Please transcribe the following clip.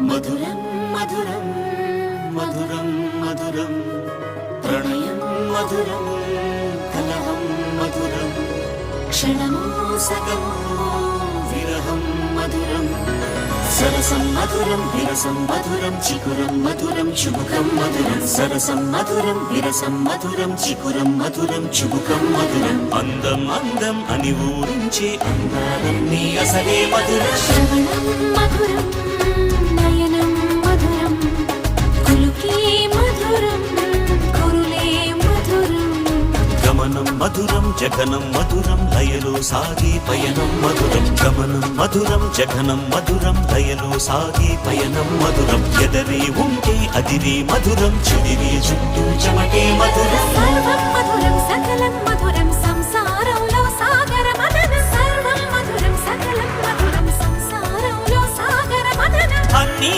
మధురం మధురం మధురం మధురం ప్రణయం మధురం కలహం మధురం క్షణమో సగమో విరహం మధురం సరసం మధురం విరసం మధురం చికురం మధురం చుబుకం మధురం సరసం మధురం విరసం మధురం చికురం మధురం చుబుకం మధురం అందం అందం అని ఊరించే అందాలన్నీ అసలే మధురం శ్రవణం మధురం నయనం మధురం కులుకే మధురం కురులే మధురం గమనం మధురం జగనం మధురం లయలో సాగే పయనం మధురం గమనం మధురం జగనం మధురం లయలో సాగే పయనం మధురం ఎదరే ఉంటే అదిరే మధురం చెదిరే చుట్టూ చెమటే మధురం సర్వం మధురం సకలం మధురం సంసారంలో సాగర మదనం సర్వం మధురం సకలం మధురం సంసారంలో సాగర మదనం అన్నీ